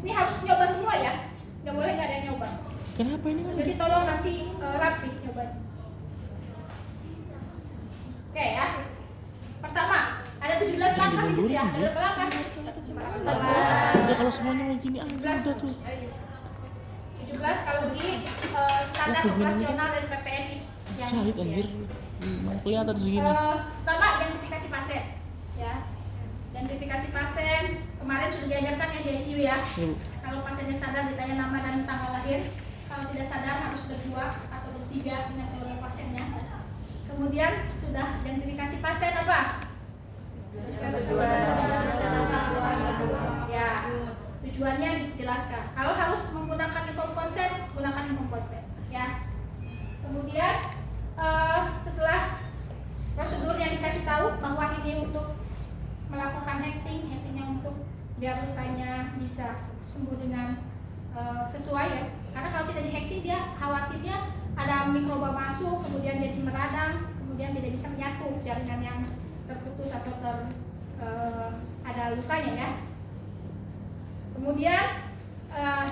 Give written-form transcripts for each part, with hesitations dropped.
Ini harus nyoba semua ya, nggak boleh nggak ada yang nyoba. Kenapa ini kan? Jadi tolong nanti rapi nyobanya. Oke ya. Pertama, ada 17 langkah di situ ya. Ada berapa langkah? Udah kalau semuanya kayak gini aja udah tuh. 17 kalau di standar operasional dari PPNI. Jahit anjir. Mau kelihatan segini. Pertama, identifikasi pasien. Ya. Identifikasi pasien kemarin sudah diajarkan ya di ICU ya. Kalau pasiennya sadar ditanya nama dan tanggal lahir. Kalau tidak sadar harus berdua atau bertiga dengan keluarga pasiennya. Kemudian sudah identifikasi pasien apa? Ya, tujuannya dijelaskan. Kalau harus menggunakan inform consent, gunakan inform consent. Ya. Kemudian setelah prosedur yang dikasih tahu bahwa ini untuk melakukan hacking-nya untuk biar lukanya bisa sembuh dengan sesuai ya. Karena kalau tidak di-hacking dia khawatirnya ada mikroba masuk, kemudian jadi meradang, kemudian tidak bisa menyatu jaringan yang terputus atau ada lukanya ya. Kemudian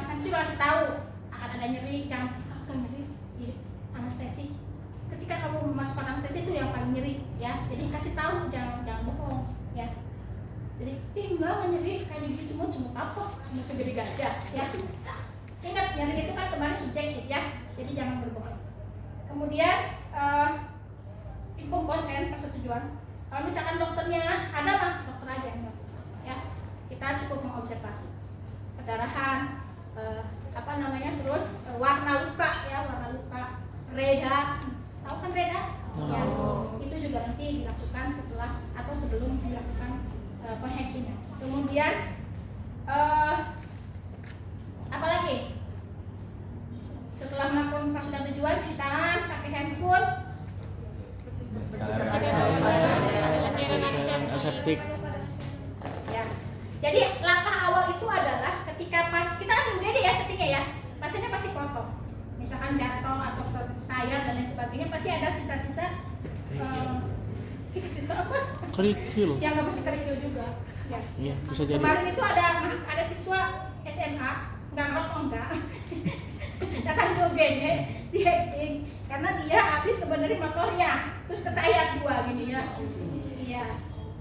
nanti juga kasih tahu akan ada nyeri, jangan nyeri di anestesi. Ketika kamu memasukkan anestesi itu yang paling nyeri ya. Jadi kasih tahu, jangan bohong ya. Jadi enggak nyeri kayak digigit semut apa? Semut segede gajah ya. Ingat nyeri itu kan kemarin subjektif ya. Jadi jangan berbohong. Kemudian inform consent persetujuan. Kalau misalkan dokternya ada mah dokter aja ya. Kita cukup mengobservasi perdarahan, terus warna luka ya, warna luka, reda, tahu kan reda? Ya, itu juga nanti dilakukan setelah atau sebelum dilakukan penghackingan. Kemudian apa lagi? Setelah melakukan sudah tujuan cuci tangan, pakai handscoon, aseptik. ya. Jadi langkah awal itu adalah ketika kita kan UGD ya settingnya ya, pasiennya pasti kotor, misalkan jatuh atau tersayat dan lain sebagainya, pasti ada sisa-sisa sisa apa? Kerikil. Yang nggak mesti kerikil juga. Ya. Iya, bisa jadi. Kemarin itu ada siswa SMA nggak ngerokok enggak, datang ke UGD di hacking karena dia habis kebenerin motornya, terus kesayat dua gini ya. Iya.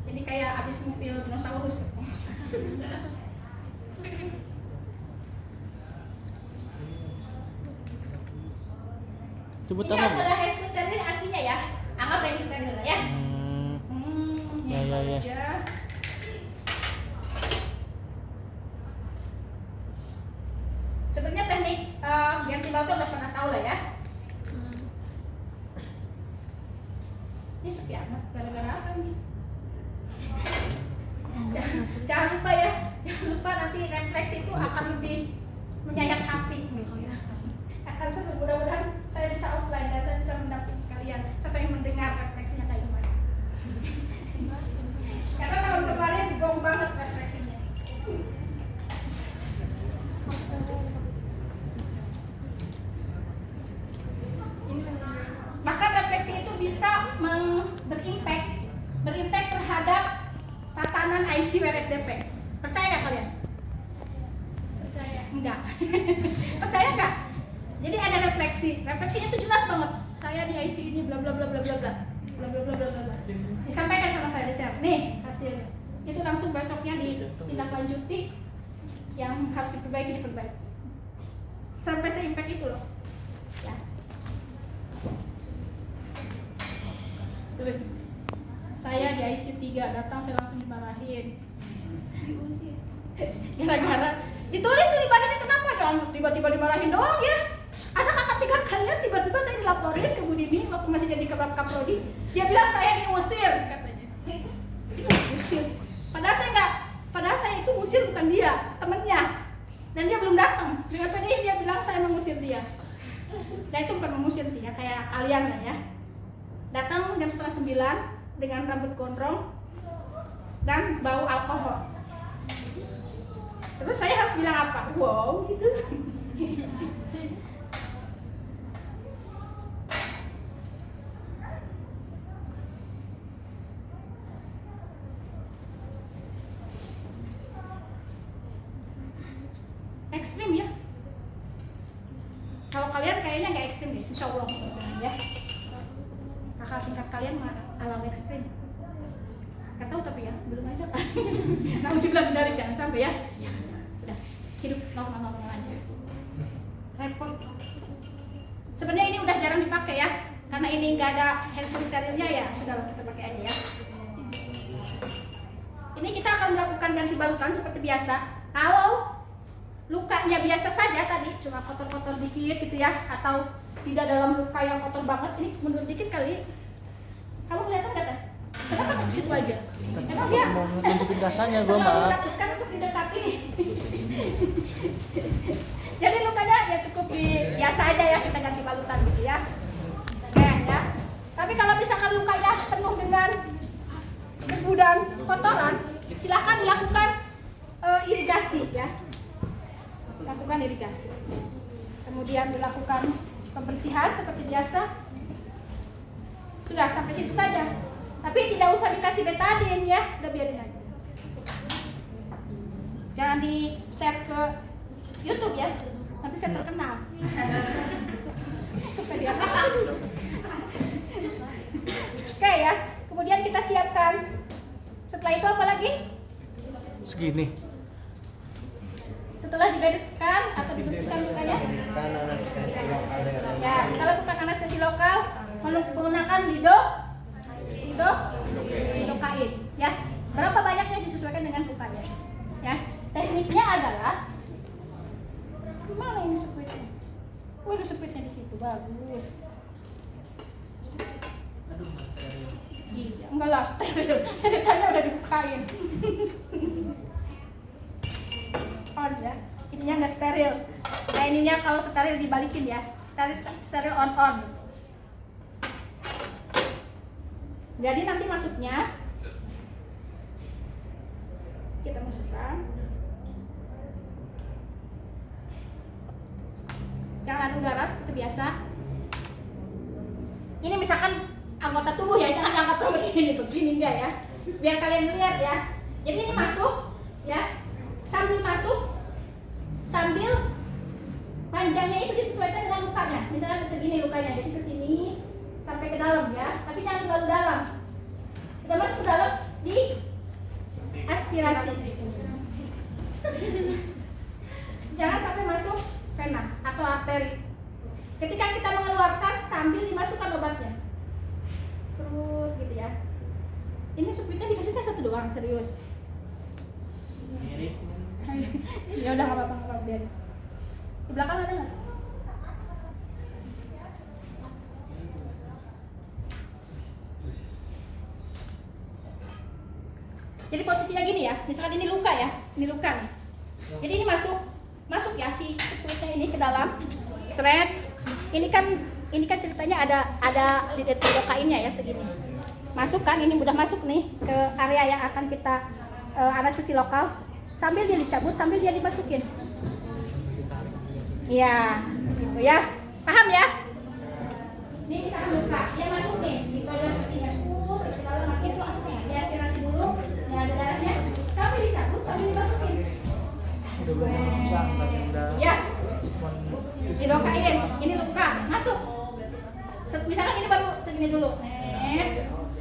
Jadi kayak habis mobil dinosaurus. Coba Ini tahu. harus ada hand steril aslinya ya. Anggap hand steril ya. Ya. Aja. Sebenarnya teknik ventilator udah pernah tahu lah ya. Ini sepi amat gara-gara apa nih? Jangan lupa ya, jangan lupa nanti refleks itu akan lebih menyayat hati. Akan seru, mudah-mudahan saya bisa offline dan saya bisa mendampingi kalian sampai mendengar refleksinya kayak gimana. Karena tahun kemarin gong banget refleksinya. Maka refleksi itu bisa berimpact terhadap tatanan ICU RSDP. Percaya nggak kalian? Percaya? Enggak. Percaya nggak? Jadi ada refleksinya itu jelas banget. Saya di ICU ini bla bla bla bla bla bla bla bla bla bla bla. Disampaikan sama saya di share. Nih hasilnya. Itu langsung besoknya ditindaklanjuti, yang harus diperbaiki. Sampai se-impact itu loh. Ya. Terus saya di ICU 3 datang, saya langsung dimarahin. Gara-gara ditulis tuh dimarahinnya kenapa dong? Tiba-tiba dimarahin doang ya. Ada kakak tingkat kalian tiba-tiba saya dilaporin ke Bu Dini waktu masih jadi kaprodi. Dia bilang saya diusir katanya. Diusir. Padahal saya itu usir bukan dia, temennya. Dan dia belum datang. Dengan pedih dia bilang saya mengusir dia. Dan itu bukan mengusir sih ya, kayak kalian lah ya. Datang jam 8:30 dengan rambut gondrong dan bau alkohol. Terus saya harus bilang apa? Wow gitu. ekstrim ya. Kalau kalian kayaknya nggak ekstrim deh, insya Allah ya. Kakak tingkat kalian mah alam ekstrim. Gak tahu tapi ya, belum aja. Nah, juga dari jangan sampai ya. Jangan. Udah, hidup normal-normal aja. Repot. Sebenarnya ini udah jarang dipakai ya, karena ini nggak ada handphone sterilnya ya. Sudahlah kita pakai aja ya. Ini kita akan melakukan ganti balutan seperti biasa. Kalau lukanya biasa saja tadi, cuma kotor-kotor dikit gitu ya, atau tidak dalam luka yang kotor banget, ini mundur dikit kali. Kamu kelihatan nggak teh? Kenapa ke situ aja? Emang dia mau nunjukin rasanya gue mah. Kan untuk didekati. Jadi lukanya ya cukup biasa aja ya, kita ganti balutan gitu ya. Oke ya. Tapi kalau misalkan lukanya penuh dengan debu dan kotoran, silahkan dilakukan irigasi ya. Lakukan irigasi. Kemudian dilakukan pembersihan seperti biasa. Sudah sampai situ saja. Tapi tidak usah dikasih betadine ya, udah biarin aja. Jangan di-share ke YouTube ya, nanti saya terkenal. Oke ya, kemudian kita siapkan. Setelah itu apa lagi? Segini. Setelah dibereskan atau dibersihkan lukanya? Ya, kalau bukan anestesi lokal, menggunakan lidokain ya. Berapa banyaknya disesuaikan dengan lukanya ya. Tekniknya adalah mana ini spuitnya? Waduh, spuitnya di situ bagus. Iya, enggak lah, steril. Ceritanya udah dibukain. On ya, ininya nggak steril. Nah ininya kalau steril dibalikin ya, steril on. Jadi nanti masuknya kita masukkan. Jangan aduk garas seperti biasa. Ini misalkan anggota tubuh ya, jangan diangkat begini enggak ya. Biar kalian lihat ya. Jadi ini masuk ya. Sambil masuk, sambil panjangnya itu disesuaikan dengan lukanya. Misalnya segini lukanya, jadi ke sini sampai ke dalam ya, tapi jangan terlalu dalam. Kita masuk ke dalam di aspirasi. Jangan sampai masuk vena atau arteri. Ketika kita mengeluarkan sambil dimasukkan obatnya, serut gitu ya. Ini spuitnya dikasihnya satu doang, serius. Ya udah nggak apa-apa biar. Di belakang ada nggak? Jadi posisinya gini ya, misalkan ini luka ya, ini luka nih. Jadi ini masuk ya si kulitnya ini ke dalam, seret. Ini kan ceritanya ada lidokainnya ya segini. Masuk kan, ini udah masuk nih ke area yang akan kita anestesi lokal. Sambil dia dicabut, sambil dia dimasukin. Iya, gitu ya. Paham ya? Ini misalkan luka, dia masuk nih, itu ada sisinya ke dalam masuk itu apa ya? Dia aspirasi dulu, ya ada darahnya. Sambil dicabut, sambil dimasukin. Ya, lidokain, ini luka, masuk. Misalkan ini baru segini dulu.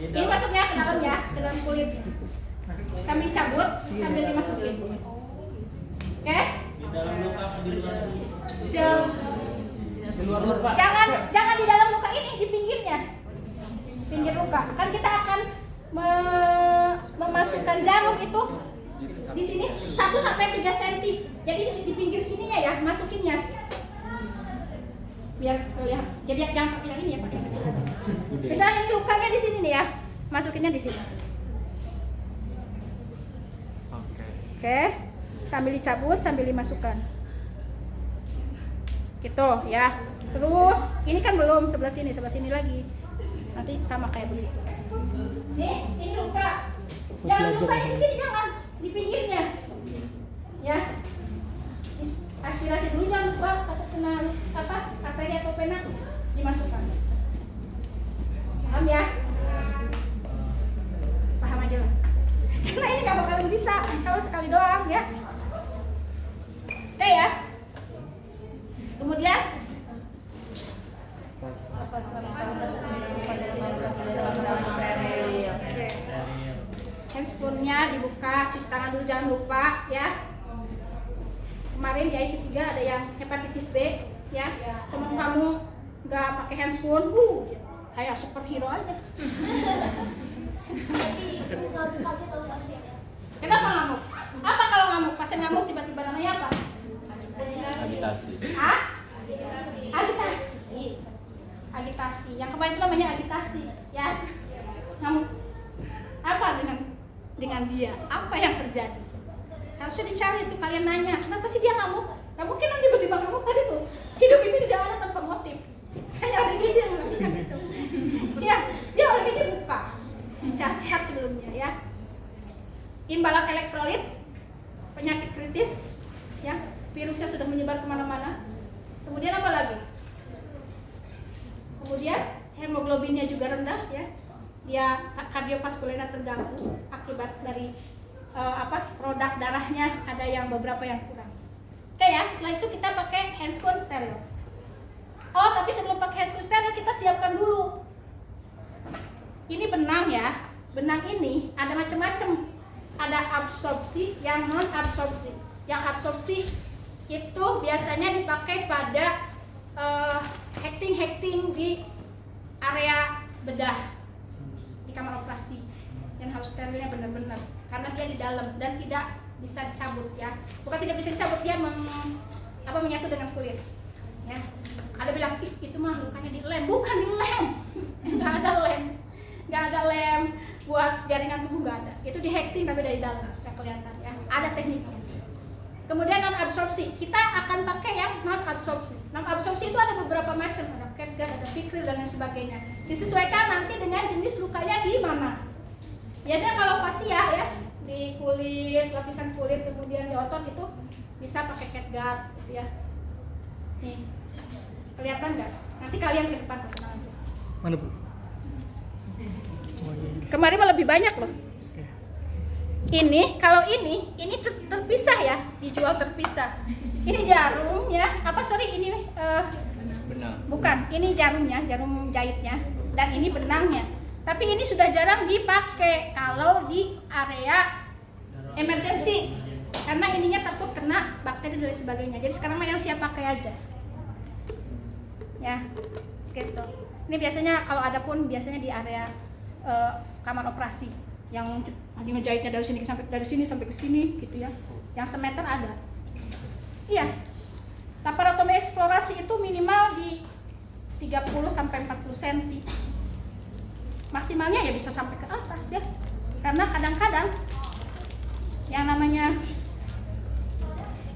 Ini masuknya ke dalam ya, ke dalam kulit. Sambil cabut, sambil dimasukin. Oke? Di dalam luka di luar? Di luar luka. Jangan di dalam luka ini, di pinggirnya. Pinggir luka. Kan kita akan memasukkan jarum itu di sini 1 sampai 3 cm. Jadi di pinggir sininya ya, masukinnya. Biar kelihatan. Jadi jangan pakai yang ini ya, pakai yang kecil. Misalnya ini lukanya di sini nih ya. Masukinnya di sini. Oke, sambil dicabut, sambil dimasukkan. Gitu ya. Terus, ini kan belum sebelah sini lagi. Nanti sama kayak begitu. Nih, ini luka. Jangan lupa di sini, jangan di pinggirnya. Ya. Aspirasi dulu, jangan lupa kena arteri atau vena dimasukkan. Paham ya? Paham aja lah. Karena ini gak bakal bisa kalau sekali doang ya. Oke ya. ya. Kemarin di ICU 3 ada yang hepatitis B ya. Teman kamu nggak pakai handscoon, dia kayak superhero aja. Kenapa ngamuk? Apa kalau ngamuk? Pasien ngamuk tiba-tiba namanya apa? Agitasi. Agitasi. Yang kemarin itu namanya agitasi, ya. Ngamuk. Apa dengan dia? Apa yang terjadi? Harusnya dicari tuh, kalian nanya, kenapa sih dia ngamuk? Gak mungkin nanti tiba-tiba ngamuk tadi tuh. Hidup itu tidak ada tanpa motif. Hanya orang kecil yang melakukan itu. Ya, dia orang kecil buka. Sehat-sehat sebelumnya ya. Imbalan elektrolit, penyakit kritis, ya, virusnya sudah menyebar kemana-mana. Kemudian apa lagi? Kemudian hemoglobinnya juga rendah, ya. Dia kardiovaskulernya terganggu akibat dari produk darahnya ada yang beberapa yang kurang. Oke ya, setelah itu kita pakai handscoon steril. Oh, tapi sebelum pakai handscoon steril kita siapkan dulu. Ini benang ya. Benang ini ada macam-macam. Ada absorpsi, yang non absorpsi. Yang absorpsi itu biasanya dipakai pada hacking di area bedah di kamar operasi, yang harus sterilnya benar-benar karena dia di dalam dan tidak bisa dicabut ya. Bukan tidak bisa dicabut, dia menyatu dengan kulit ya. Ada bilang, ih itu mah lukanya di lem. Bukan di lem. nggak ada lem buat jaringan tubuh, nggak ada. Itu di hacking tapi dari dalam bisa kelihatan ya. Ada tekniknya. Kemudian non absorpsi, kita akan pakai yang non absorpsi. Non absorpsi itu ada beberapa macam, ada catgut, ada Vicryl dan lain sebagainya. Disesuaikan nanti dengan jenis lukanya di mana. Biasanya kalau fasia ya, di kulit, lapisan kulit, kemudian di otot itu bisa pakai catgut gitu ya. Nih, kelihatan nggak? Nanti kalian ke depan, tenang aja. Mana Bu? Kemarin mah lebih banyak loh. Ini, kalau ini terpisah ya, dijual terpisah. Ini jarum ya, ini Benang. bukan, ini jarumnya, jarum jahitnya, dan ini benangnya. Tapi ini sudah jarang dipakai kalau di area emergency, karena ininya takut kena bakteri dan lain sebagainya. Jadi sekarang mah yang siap pakai aja, ya, gitu. Ini biasanya kalau ada pun biasanya di area kamar operasi. Yang ngejahitnya dari sini sampai ke sini gitu ya. Yang semeter ada. Iya. Laparotomi eksplorasi itu minimal di 30 sampai 40 cm. Maksimalnya ya bisa sampai ke atas ya. Karena kadang-kadang yang namanya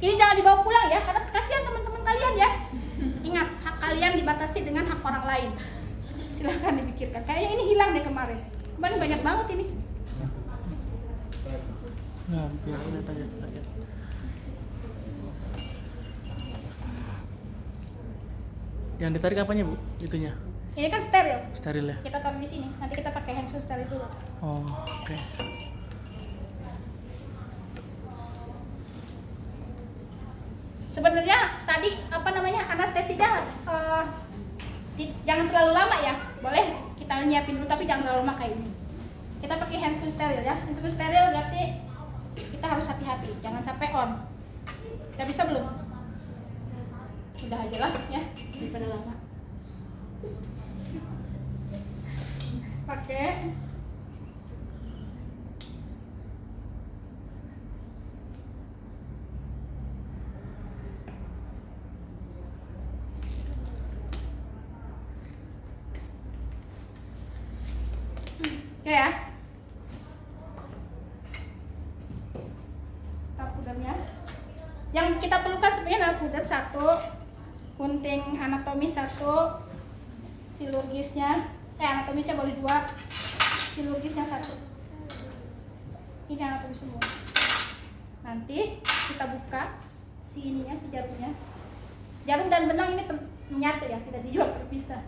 ini jangan dibawa pulang ya, karena kasihan teman-teman kalian ya. Ingat, hak kalian dibatasi dengan hak orang lain. Silahkan dipikirkan. Kayaknya ini hilang deh kemarin. Kemarin banyak banget ini. Nah, biar ini aja. Yang ditarik apanya Bu? Itunya? Ini kan steril. Steril ya? Kita taruh di sini. Nanti kita pakai handscoon steril dulu. Oh, oke. Sebenarnya tadi anestesinya jangan terlalu lama ya. Boleh kita nyiapin dulu tapi jangan terlalu lama kayak ini. Kita pakai handscoon steril ya. Handscoon steril berarti kita harus hati-hati, jangan sampai on. Udah bisa belum? Udah aja lah ya, daripada lama. Pakai oke ya. Pudernya. Yang kita perlukan sebenarnya adalah puder 1, gunting anatomis 1, silurgisnya, anatomisnya boleh 2, silurgisnya 1. Ini anatomis semua. Nanti kita buka si jarumnya. Jarum dan benang ini menyatu ya, tidak dijual terpisah.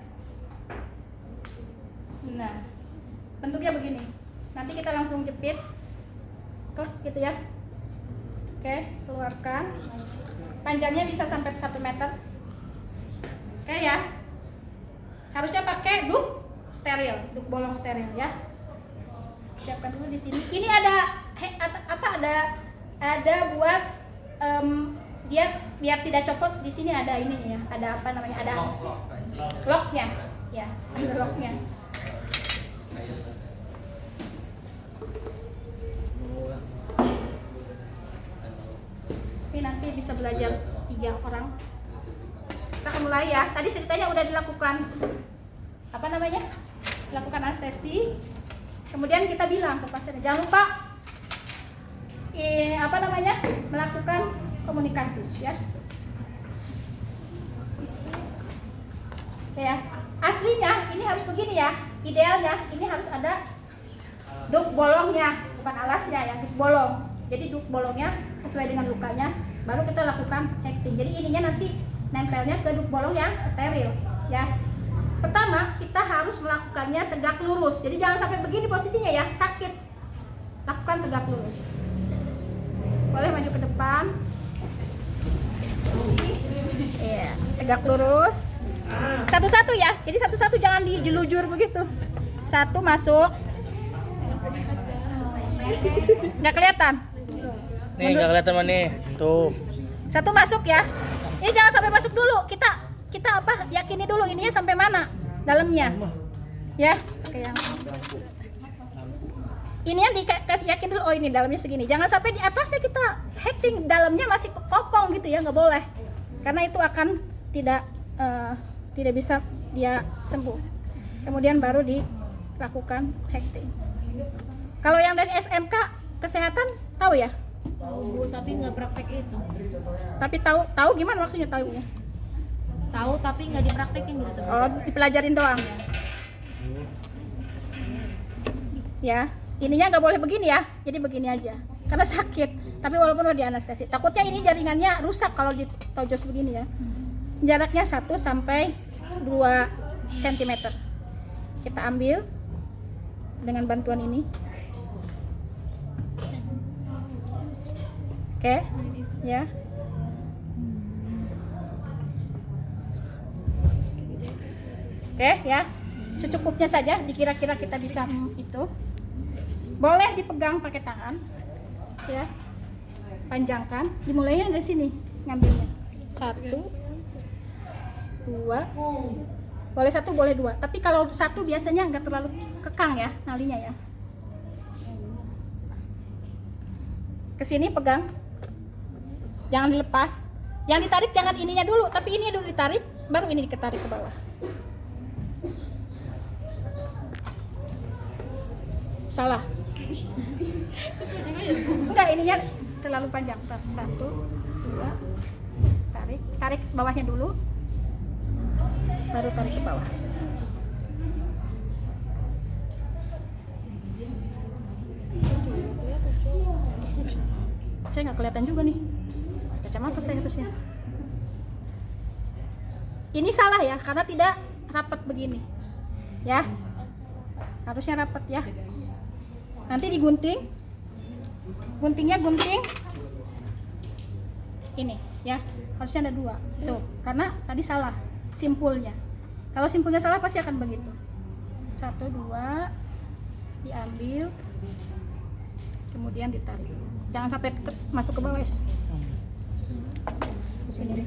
Nah, bentuknya begini. Nanti kita langsung jepit, gitu ya. Oke, keluarkan. Panjangnya bisa sampai 1 meter. Oke ya. Harusnya pakai duk steril, duk bolong steril ya. Siapkan dulu di sini. Ini ada ada buat dia biar tidak copot. Di sini ada ini ya, ada apa namanya, ada locknya ya, ada locknya. Ini nanti bisa belajar 3 orang. Kita akan mulai ya. Tadi ceritanya udah dilakukan apa namanya, lakukan anestesi. Kemudian kita bilang ke pasien, jangan lupa apa namanya, melakukan komunikasi ya. Oke ya. Aslinya ini harus begini ya. Idealnya ini harus ada duk bolongnya, bukan alasnya ya, duk bolong. Jadi duk bolongnya sesuai dengan lukanya, baru kita lakukan hekting. Jadi ininya nanti nempelnya ke duk bolong yang steril ya. Pertama kita harus melakukannya tegak lurus. Jadi jangan sampai begini posisinya ya, sakit. Lakukan tegak lurus. Boleh maju ke depan. Iya, tegak lurus. Satu-satu ya. Jadi satu-satu, jangan dijelujur begitu. Satu masuk. Nggak kelihatan. Nih nggak kelihatan mana nih. Tuh. Satu masuk ya. Ini jangan sampai masuk dulu. Kita apa? Yakini dulu ininya sampai mana dalamnya. Ya. Oke yang ini yang dikasih yakin dulu. Oh ini dalamnya segini. Jangan sampai di atasnya kita hekting, dalamnya masih kopong gitu ya, nggak boleh. Karena itu akan tidak bisa dia sembuh. Kemudian baru dilakukan hekting. Kalau yang dari SMK kesehatan tahu ya? Tahu, tapi nggak praktek itu. Tapi tahu gimana maksudnya tahu ya? Tahu tapi nggak dipraktekin gitu. Oh, dipelajarin doang. Ya, ininya nggak boleh begini ya. Jadi begini aja. Karena sakit. Tapi walaupun udah di anestesi, takutnya ini jaringannya rusak kalau ditojos begini ya. Jaraknya 1 sampai 2 cm. Kita ambil dengan bantuan ini. Oke, ya. Oke, ya. Secukupnya saja, dikira-kira kita bisa itu. Boleh dipegang pakai tangan. Ya. Panjangkan, dimulainya dari sini ngambilnya. 1 2. Boleh 1, boleh 2. Tapi kalau 1 biasanya nggak terlalu kekang ya nalinya ya. Kesini pegang. Jangan dilepas. Yang ditarik jangan ininya dulu, tapi ini dulu ditarik, baru ini ditarik ke bawah. Salah. Enggak, ininya terlalu panjang. 1 2. Tarik bawahnya dulu. Baru tarik ke bawah. Saya nggak kelihatan juga nih. Kacamata saya harusnya. Ini salah ya, karena tidak rapat begini. Ya. Harusnya rapat ya. Nanti digunting. Guntingnya gunting ini ya. Harusnya ada 2. Tuh, karena tadi salah simpulnya. Kalau simpulnya salah pasti akan begitu. 1 2 diambil. Kemudian ditarik. Jangan sampai masuk ke bawah. Sini.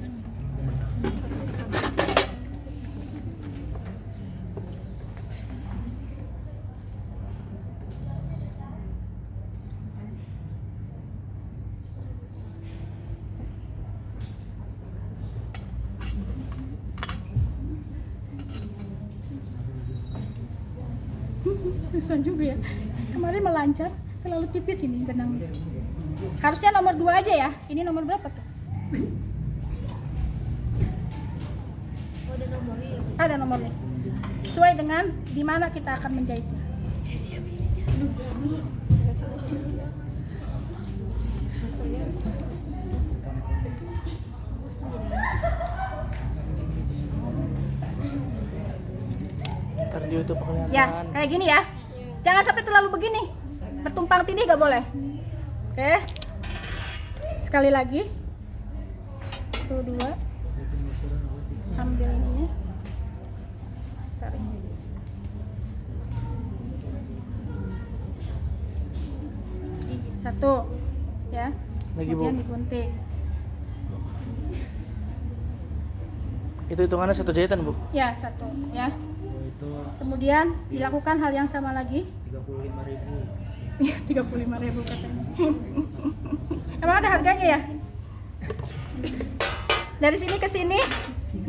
Susah juga ya. Kemarin melancar, terlalu tipis ini benang. Harusnya nomor 2 aja ya. Ini nomor berapa tuh? Ada nomornya. Sesuai dengan di mana kita akan menjahitnya. Ntar di YouTube kelihatan. Ya, kayak gini ya. Jangan sampai terlalu begini. Bertumpang tindih gak boleh. Oke. Sekali lagi. 1 2. Ambil ininya. Tarik. Gigi 1 ya. Lagi bu. kemudian digunting. Itu hitungannya 1 jahitan bu. Ya, 1 ya. Itu Kemudian dilakukan hal yang sama lagi. 35.000. 35.000 katanya. Emang ada harganya ya? Dari sini ke sini 2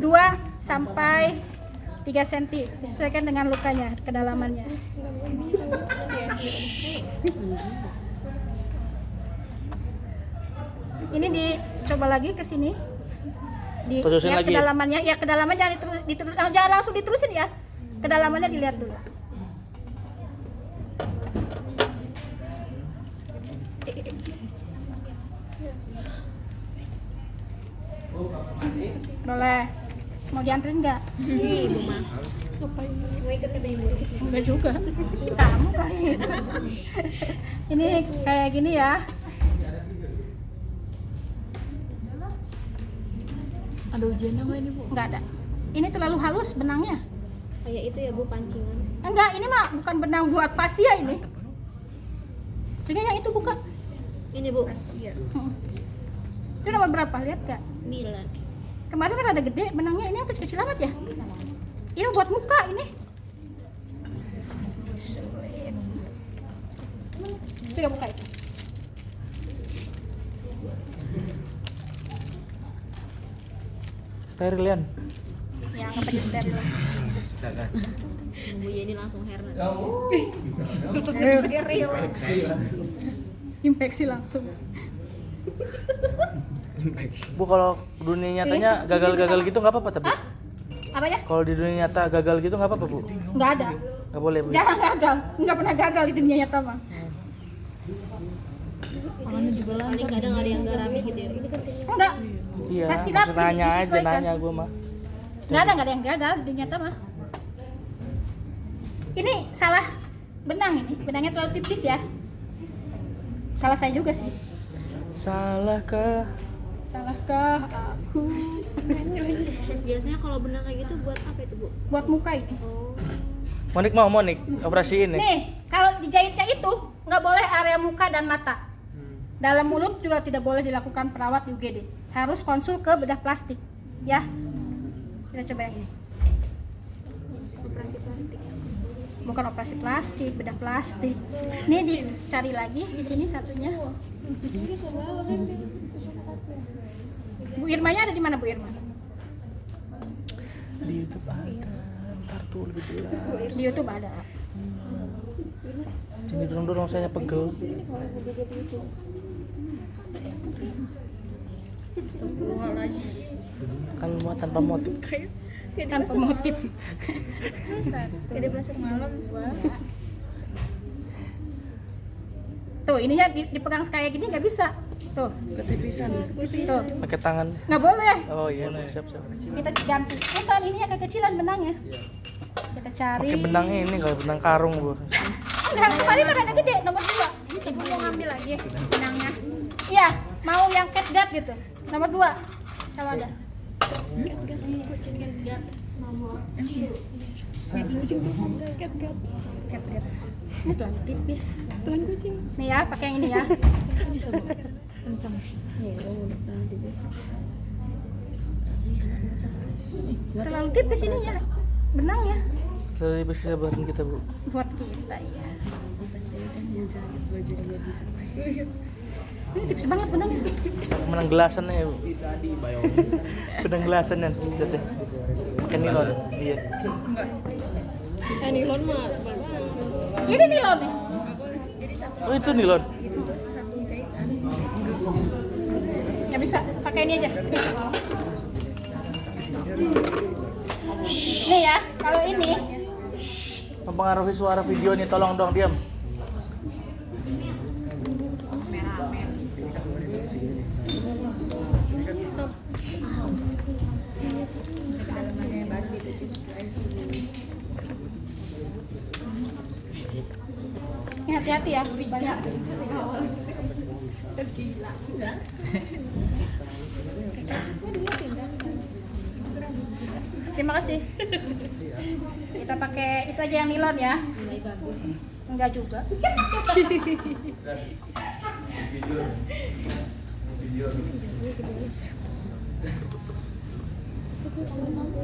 sampai 3 cm disesuaikan dengan lukanya, kedalamannya. Ini dicoba lagi ke sini. Terusin Lihat lagi ya? kedalamannya, ya kedalaman jangan jangan langsung diterusin ya. Kedalamannya dilihat dulu. Boleh. Mau dianterin nggak? Mau ikut ke ibu dikit nih. Enggak juga. Kamu kali. Ini kayak gini ya. Ada ujiannya nggak ini bu? Enggak ada. Ini terlalu halus benangnya. Kayak itu ya bu, pancingan. Enggak, ini mah bukan benang buat fascia ini. Sehingga yang itu buka. Ini bu. Itu nomor berapa? Lihat nggak? 9. Kemarin kan ada gede benangnya, ini yang kecil-kecil amat ya. Ini buat muka ini. Sulit. Sudah buka itu. Steril Yan. Ya, anggap aja steril. Bu Yeni langsung herna. Infeksi langsung. Bu kalau dunia nyatanya gagal-gagal gitu nggak apa-apa tapi. Apanya? Kalau di dunia nyata gagal gitu nggak apa-apa bu. Nggak ada. Nggak boleh bu. Jarang gagal. Nggak pernah gagal di dunia nyata mah. Paling kadang ada yang nggak rapi gitu ya. Ini kan Enggak. Iya. Pasti Maksud rapi, nanya aja disesuaikan. nanya gue mah. Nggak ada yang gagal di dunia nyata mah. Ini salah benang ini. Benangnya terlalu tipis ya. Salah saya juga sih. Salahkah? Salahkah aku? biasanya kalau benang kayak gitu buat apa itu bu? Buat muka ini. Oh. Monik mau Monik operasiin nih. Nih, kalau dijahitnya itu nggak boleh area muka dan mata. Dalam mulut juga tidak boleh dilakukan perawat di UGD. Harus konsul ke bedah plastik, ya. Kita coba yang ini. Operasi plastik. Bukan operasi plastik, bedah plastik. Ini dicari lagi di sini satunya. Bu Irmanya ada di mana Bu Irma? Di YouTube ada. Ntar tuh lebih jelas. Di YouTube ada. Sini dorong-dorong saya pegel. Kan semua tanpa motif. Tanpa motif. Tidak pasar malam. Tuh, ininya dipegang kayak gini nggak bisa. Tuh. Ketipisan. Tuh. Pakai tangan. Nggak boleh. Oh iya, siap-siap. Kita ganti. Bukan, ini yang kekecilan benangnya. Kita cari. Pakai benang ini kalau benang karung bu. Enggak, kemarin ada gede, nomor 2. Ibu mau ngambil lagi benangnya. Iya, mau yang catgut gitu. Nomor 2. Kalau ada. Kucing gat. Nomor. Catgut. Ini tuh tipis. Tuan kucing. Nih ya, pakai yang ini ya. Kencang. Terlalu tipis ininya. Benangnya. Terlalu tipis kesabaran kita bu. Buat kita ya. Ini tipis banget benangnya. Benang gelasan ya bu. Benang gelasan kan. Jatuh. Kan nilon. Iya. Nilon mah. Ini nilon nih. Oh itu nilon. Nggak bisa, pakai ini aja. Nih ya, kalau ini Mempengaruhi suara video nih, tolong dong diam. ini hati-hati ya, banyak. Terima kasih. Kita pakai itu aja yang nilon ya. Nilai bagus. Enggak juga.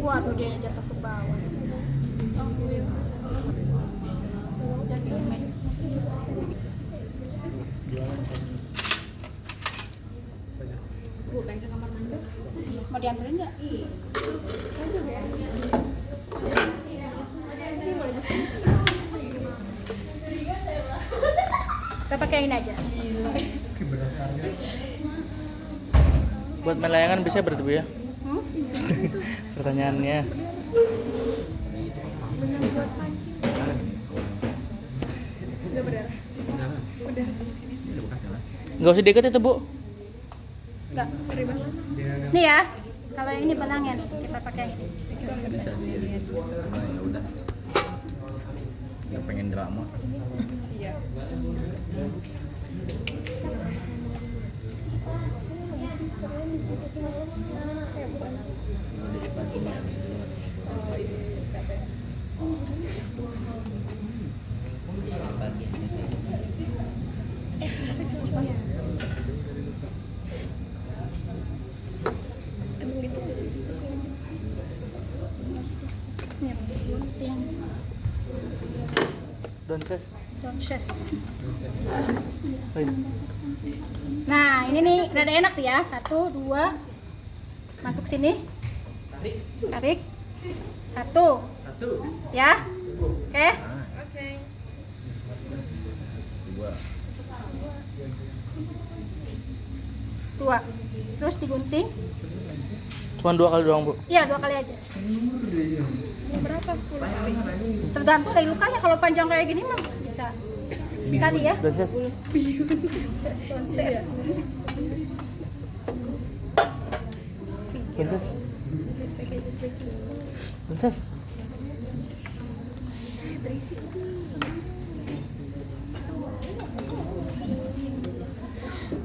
Waduh, dia jatuh ke bawah. Bu, pengen ke kamar mandi. Mau dianterin nggak? Kita pakai ini aja. Buat main layangan bisa berarti Bu ya? Hmm? Pertanyaannya. Nggak usah deket itu Bu. Enggak. Nih ya. Kalau yang ini benangnya nih, kita pakai yang ini. Bisa sih, cuma ya udah. Nggak pengen drama. Yang Donses. Donses. Lain. Nah, ini nih rada enak tuh ya. 1, 2. Masuk sini. Tarik. 1. Ya. Oke. Dua. 2. Terus digunting. Cuma 2 kali doang Bu. Iya, 2 kali aja. Berapa? 10 kali. Tergantung dari lukanya. Kalau panjang kayak gini mah bisa kali ya. Donses. Donses. Donses. Donses.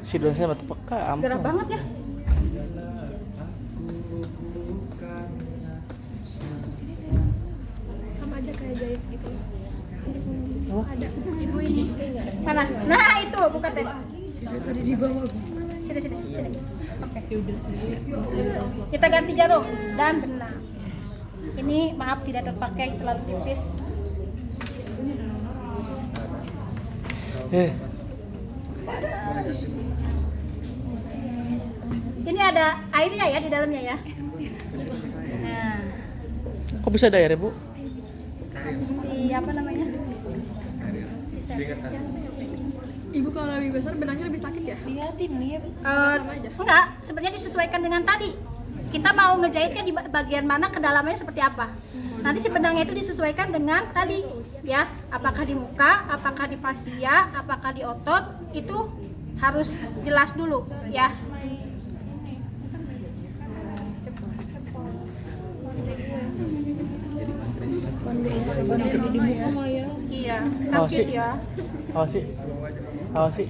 Si Donses mah peka ampun. Gerah banget ya. Sama aja kayak jahit gitu. Oh. Ada. Ibu ini. Mana? Nah, itu buka tes. Tadi di bawah. Sini. Oke. Kita ganti jarum dan benang. Ini maaf tidak terpakai, terlalu tipis. Ini ada airnya ya di dalamnya ya. Nah, Kok bisa ada air ya Bu? di apa namanya? Ibu kalau lebih besar benangnya lebih sakit ya? Lihatin nih. Enggak, sebenarnya disesuaikan dengan tadi. Kita mau ngejahitnya di bagian mana, kedalamannya seperti apa. Nanti si benangnya itu disesuaikan dengan tadi, ya. Apakah di muka, apakah di fasia, apakah di otot, itu harus jelas dulu, ya. Iya, sakit ya. Awas sih.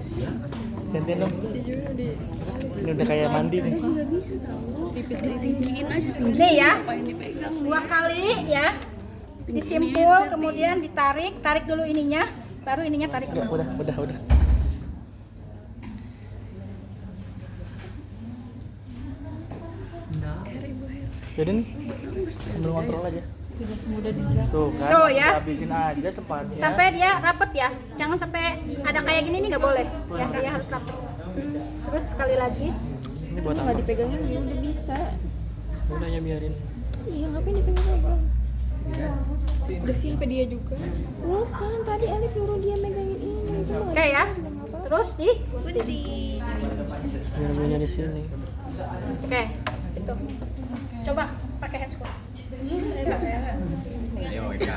Gantiin dong. Ini udah kayak mandi nih. Nih ya, 2 kali ya. Disimpul, kemudian tarik dulu ininya, baru ininya tarik Ya, dulu. udah. Jadi nih, sambil ngontrol aja. Tuh kan, Tuh, langsung ya. habisin aja tepatnya. Sampai dia rapet ya, jangan sampai ada kayak gini nih, nggak boleh ya, kayak harus rapet. Terus sekali lagi. Ini buat apa? Dipegangin ya udah bisa. Udah ya biarin. Iya, ngapain dipegang-pegang? Udah sih HP dia juga. Bukan, tadi Alif nyuruh dia megangin ini. Itu mah Oke ya, juga nggak apa-apa. terus di. Biar bunyinya di sini. Oke, itu. Coba pakai handscoot. Ayo Eka.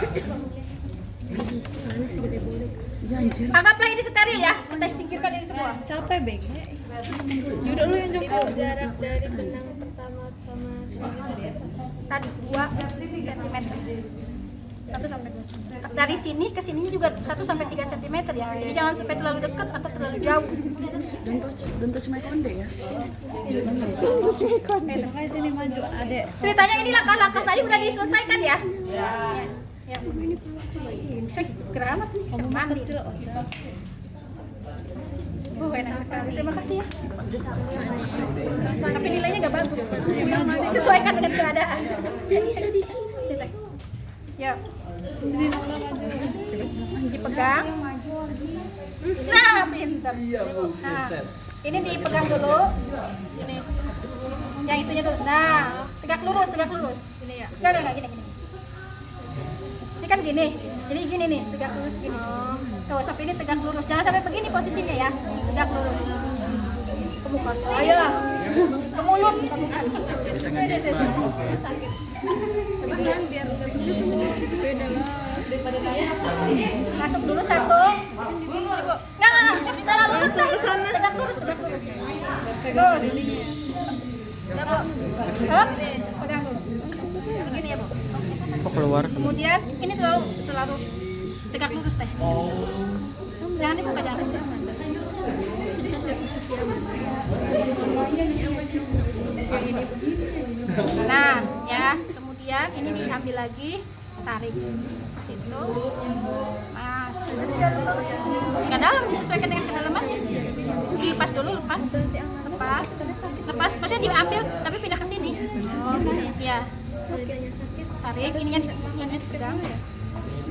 Anggaplah ini steril ya, kita singkirkan ini semua. Capek beng. Yaudah lu yang jemput. Jarak dari benang pertama sama Tadi 2 cm. 1 sampai 2 cm. Dari sini ke sininya juga 1 sampai 3 cm ya. Jadi jangan sampai terlalu dekat atau terlalu jauh. Don't touch my konde ya. Makanya sini maju adek. Ceritanya ini langkah-langkah tadi udah diselesaikan ya. Ya. Ya. Saya gerah amat nih, saya mandi. Enak sekali. Terima kasih ya. Tapi nilainya nggak bagus. Disesuaikan dengan keadaan. Bisa di sini. Ya. Dipegang. Nah, pintar. Nah, ini dipegang dulu. Ini. Yang itunya dulu. Nah, tegak lurus. Ini ya. Enggak, gini. Ini kan gini. Jadi gini nih, tegak lurus gini. Tuh, sampai ini tegak lurus. Jangan sampai begini posisinya ya. Tegak lurus. Ke muka saya. Ke mulut. Coba kan biar beda lah. Masuk dulu satu. Enggak. Salah lurus ke sana. Tegak lurus. Terus. Up. Pegang dulu. Begini ya, Bu. Kok keluar? Kemudian ini terlalu tegak lurus teh. Jangan dibuka, jangan. Nah, ya. Kemudian ini diambil lagi, tarik ke situ. Mas. Ke dalam disesuaikan dengan kedalamannya. Dilepas dulu, lepas. Maksudnya diambil tapi pindah ke sini. Ya. Tarik ininya dipegang.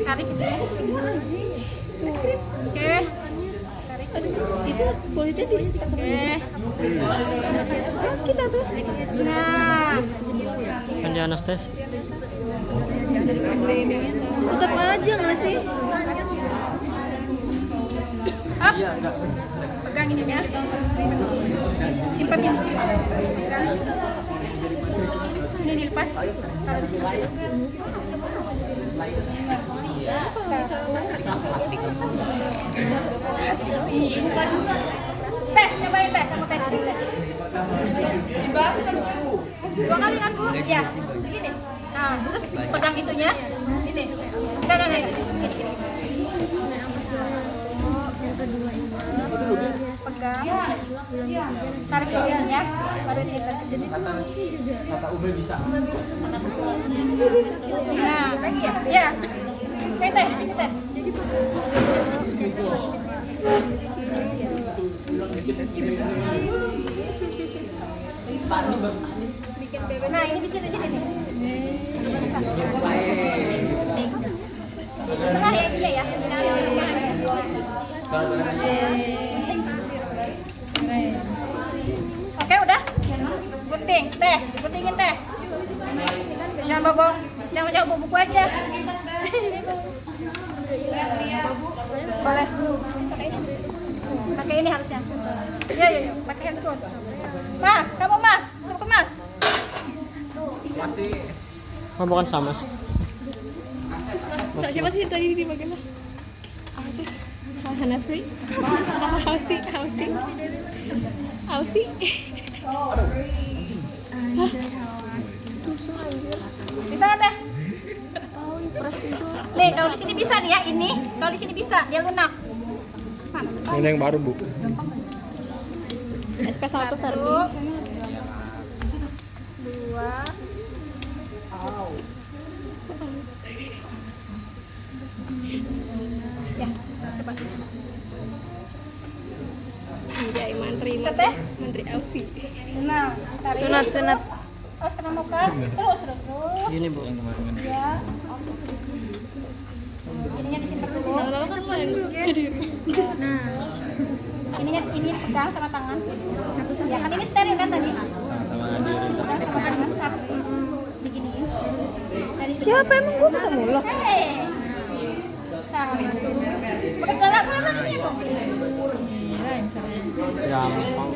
Tarik ini. Oke. Tarik. Itu kulitnya di Oke. kita tuh. Nah, Kan di anestesi. Tetap aja nggak sih? up. Pegang ininya. Simpan ya. Pegang. Ini dilepas. Taruh di sini. Teh, nyobain teh, kamu teh sini teh. 2 kali kan Bu? Ya, segini. Nah, terus pegang itunya. Ini. Enggak. Gini. Pegang. Tarik ininya, baru ditarik ke sini. Nah, lagi ya? Ya. Kayak teh, sini teh. Nah, ini di sini nih. Tengah ya ini ya. Oke, udah. Guntingin teh. Jangan bawa, jangan bawa buku aja. Boleh. Pakai ini harusnya. Iya, pakai handscoon. Mas, kamu Mas, suruh ke Mas. Oh, bukan sama. Siapa sih tadi di bagian lah? Apa sih? Hanasri? Ausi? Bisa nggak teh? Nih, kalau di sini bisa nih ya, ini. Kalau di sini bisa, dia lunak. Ini yang baru, Bu. SP1 versi. 2. Ya, coba. Anjay, mantri. Bisa teh? Menteri Ausi. Nah, tarik. Sunat. Terus kena muka. Terus. Ini, Bu. Ya. Ininya disimpan dulu. Lama-lama kan lo yang Nah, ini pegang sama tangan. Ya kan ini steril kan tadi? Pegang sama tangan. Beginiin. Siapa emang gua ketemu lo? Hei. Sama. Pakai galak mana ini? Gampang.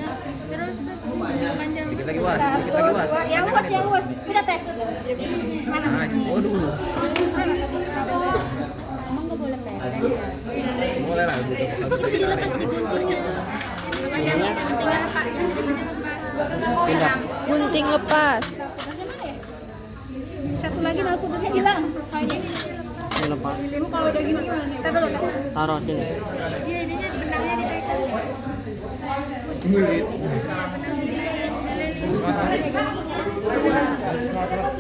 Dikit lagi was. Yang luas. Udah teh. Mana? Oh dulu. Emang nggak boleh pendek. Boleh lah. Pindah. Gunting lepas. Satu lagi udah hilang. Ini lepas. Kalau udah gini gimana? Kita dulu. Taruh sini. Iya, ininya benangnya ditaikkan.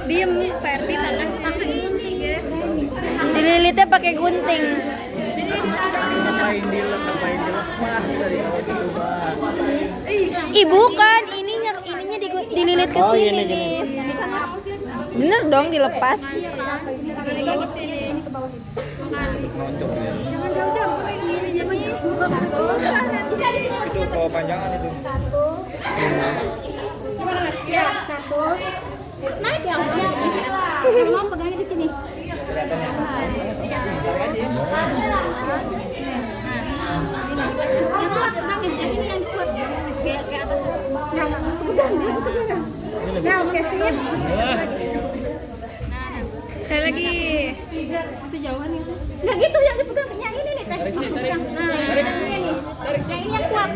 Diem nih, Ferdi tangan pakai ini, guys. Dililitnya pakai gunting. Jadi ditaruh. Ngapain dilek? Mas dari awal gitu mas. Ih bukan, ininya dililit ke Oh, sini gini, nih. Bener dong dilepas. Nonjok ya. Bisa di sini. Itu kalau panjangan itu. Gimana Mas? Ya, satu. Naik ya. Mau pegangnya di sini. Kelihatan ya. Tarik aja ya. Yang kuat pegangin, yang ini yang kuat. Ke atas. Yang pegang dia pegang. Ya, oke sip. Sekali lagi. Masih jauhan ya sih? Nggak gitu yang dipegang, yang ini nih teh. Pegang. Nah, yang ini nih. Yang ini yang kuat.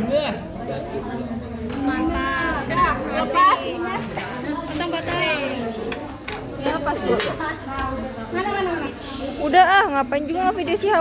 Mantap. Nah, lepas ininya. Potong-potong. Ya lepas dulu. Mana? Udah ah, ngapain juga nggak video sih.